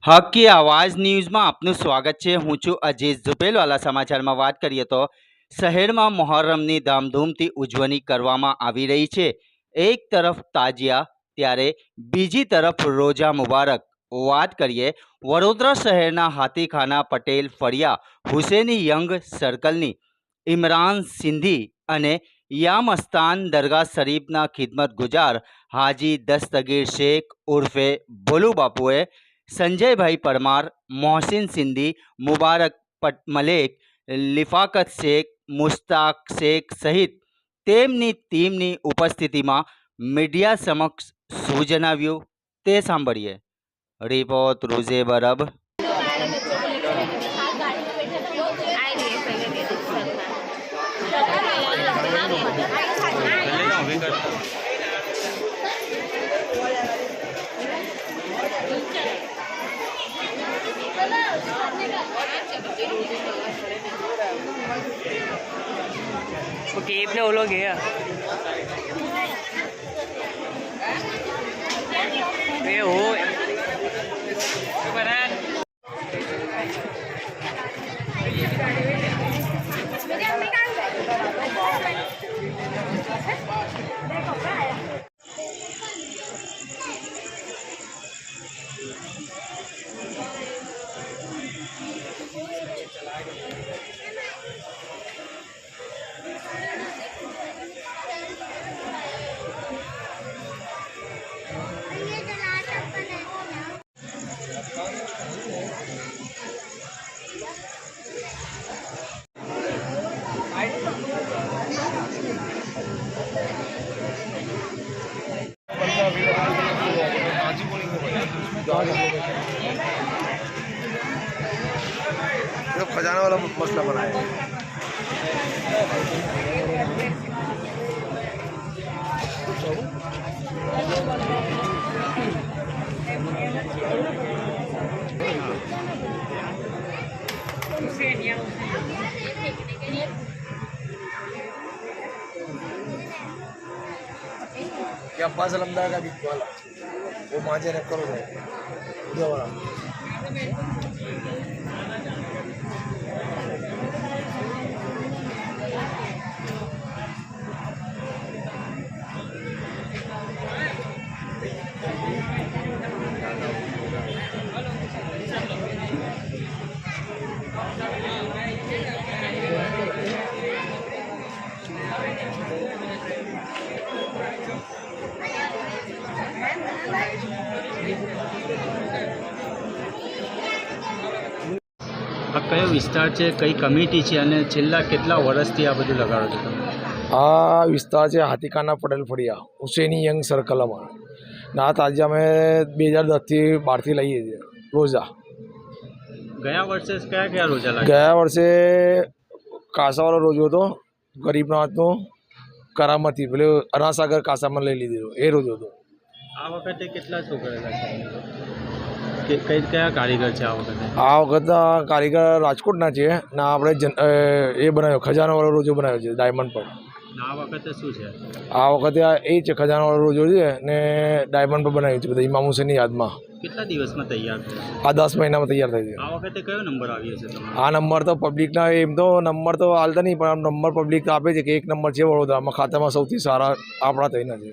હક કી આવાજ ન્યૂઝમાં આપનું સ્વાગત છે। હું છું અજીઝ ઝુપેલવાલા। સમાચારમાં વાત કરીએ તો શહેરમાં મોહર્રમની ધામધૂમથી ઉજવણી કરવામાં આવી રહી છે। એક તરફ તાજિયા ત્યારે બીજી તરફ રોજા મુબારક। વાત કરીએ વડોદરા શહેરના હાથીખાના પટેલ ફળિયા હુસેની યંગ સર્કલની ઇમરાન સિંધી અને યામસ્તાન દરગાહ શરીફના ખિદમત ગુજાર હાજી દસ્તગીર શેખ ઉર્ફે ભોલુ બાપુએ સંજયભાઈ પરમાર, મોહસિન સિંધી, મુબારક મલેક, લિફાકત શેખ, મુશ્તાક શેખ સહિત તેમની ટીમની ઉપસ્થિતિમાં મીડિયા સમક્ષ શું જણાવ્યું તે સાંભળીએ। રિપોર્ટ રૂઝે બરબ। केप ने वो लोग गया ये हो जो खजाना वाला मसला बना है। क्या अब्बास अलमदार का बिग वाला वो मांझे ने करो उधर वाला આ કયો વિસ્તાર છે, કઈ કમિટી છે અને છેલ્લા કેટલા વર્ષથી આ બધું લગાડો છો તમે? આ વિસ્તાર છે હાથીખાના પટેલ ફળિયા હુસેની યંગ સર્કલમાં ના આજે અમે 2010થી 12થી લઈએ છીએ રોજા। ગયા વર્ષે કયા કયા રોજા લાગ્યા? ગયા વર્ષે કાસાવાળો રોજો હતો, ગરીબનાથનો કરામતી પેલો અનાસાગર કાસામાં લઈ લીધેલો એ રોજો હતો। આ વખતે કેટલા છોકરા છે, કઈ કયા કારીગર છે આ વખતે? આ વખતના કારીગર રાજકોટના છે ને આપણે એ બનાવ્યો ખજાનાવાળો રોજો બનાવ્યો છે ડાયમંડ પર। આ વખતે શું છે? આ વખતે એ છે ખજાનાવાળો રોજો છે ને ડાયમંડ પર બનાવ્યું છે બધા ઇમામ હુસેનની યાદમાં। કેટલા દિવસમાં તૈયાર થયા? આ 10 મહિનામાં તૈયાર થઈ છે। આ વખતે કયો નંબર આવ્યો છે તમારો? આ નંબર તો પબ્લિકના એમ તો નંબર તો હાલતા નહીં પણ નંબર પબ્લિક આપે છે કે એક નંબર છે વડોદરામાં ખાતામાં સૌથી સારા આપણા થઈને છે।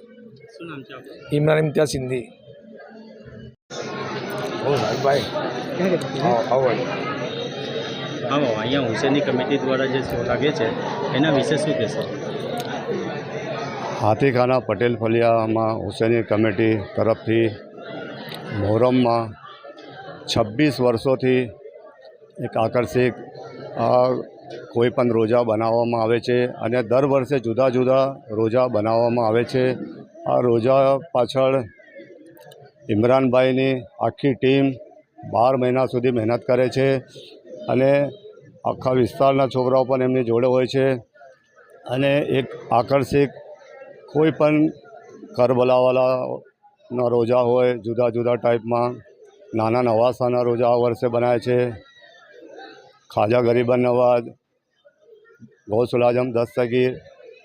શું નામ છે આપણું? ઇમરાન ઇમ્તિયાઝ સિંધી। ભાઈ આવો અહીંયા હુસેની કમિટી દ્વારા જે શો લાગે છે એના વિશે શું કહેશો? હાથીખાના પટેલ ફળિયામાં હુસેની કમિટી તરફથી મોહરમમાં 26 વર્ષોથી એક આકર્ષક કોઈ પણ રોજા બનાવવામાં આવે છે અને દર વર્ષે જુદા જુદા રોજા બનાવવામાં આવે છે। આ રોજા પાછળ ઇમરાનભાઈની આખી ટીમ 12 મહિના સુધી મહેનત કરે છે અને આખા વિસ્તારના છોકરાઓ પણ એમની જોડે હોય છે અને એક આકર્ષક કોઈ પણ કરબલાવાલાના રોજા હોય જુદા જુદા ટાઈપમાં નાના નવાસાના રોજા આ વર્ષે બનાવે છે। ખ્વાજા ગરીબન નવાજ, ગૌસુલ આઝમ દસ્તગીર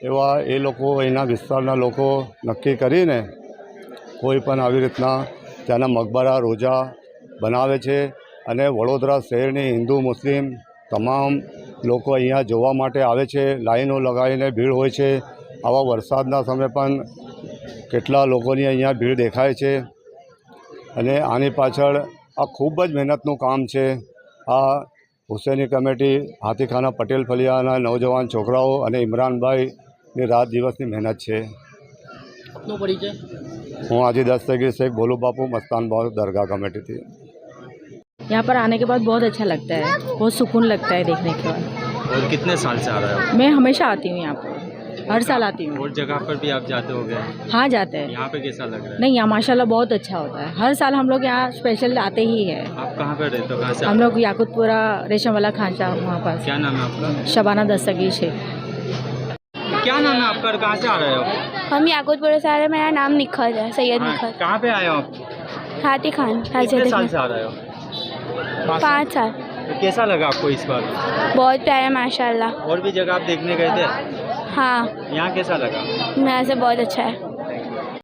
એવા એ લોકો એના વિસ્તારના લોકો નક્કી કરીને કોઈ પણ આવી રીતના ત્યાંના મકબરા રોજા બનાવે છે અને વડોદરા શહેરની હિન્દુ મુસ્લિમ તમામ લોકો અહીંયા જોવા માટે આવે છે. લાઈનો લગાવીને ભીડ હોય છે. આવા વરસાદના સમયે પણ કેટલા લોકોની અહીંયા ભીડ દેખાય છે અને આની પાછળ આ ખૂબ જ મહેનતનું કામ છે. આ હુસેની કમિટી, હાથીખાના પટેલ ફળિયાના નવજવાન છોકરાઓ અને ઇમરાનભાઈની રાત દિવસની મહેનત છે. આપનો પરિચય? હું આજે દસ્તગીર શેખ ભોલू बापू मस्तान बाबू दरगाह कमेटी थी. यहाँ पर आने के बाद बहुत अच्छा लगता है, बहुत सुकून लगता है देखने के बाद. और कितने साल से आ रहे हो? मैं हमेशा आती हूँ यहाँ पर, हर साल आती हूँ. और जगह पर भी आप जाते होगे, हाँ जाते हैं. यहाँ पे कैसा लग रहा है? नहीं, यहाँ माशाल्लाह बहुत अच्छा होता है. हर साल हम लोग यहाँ स्पेशल आते ही है. आप कहाँ पे रहते हो? कहाँ से हम लोग याकुतपुरा रेशम वाला खांचा वहाँ पास. क्या नाम है आपका? शबाना दस्तगीर शेख. क्या नाम है आपका और कहाँ से आ रहे हो? हम याकुतपुरा से आ रहे हैं. मेरा नाम निखत है, सैयद हाँ, निखत. कहाँ पे आए हो आप? हाथी खान. कितने साल से आ रहे हो? 5 साल. तो कैसा लगा आपको इस बार? बहुत प्यारा माशाल्लाह. और भी जगह आप देखने गए थे, हाँ, यहाँ कैसा लगा? यहाँ से बहुत अच्छा है.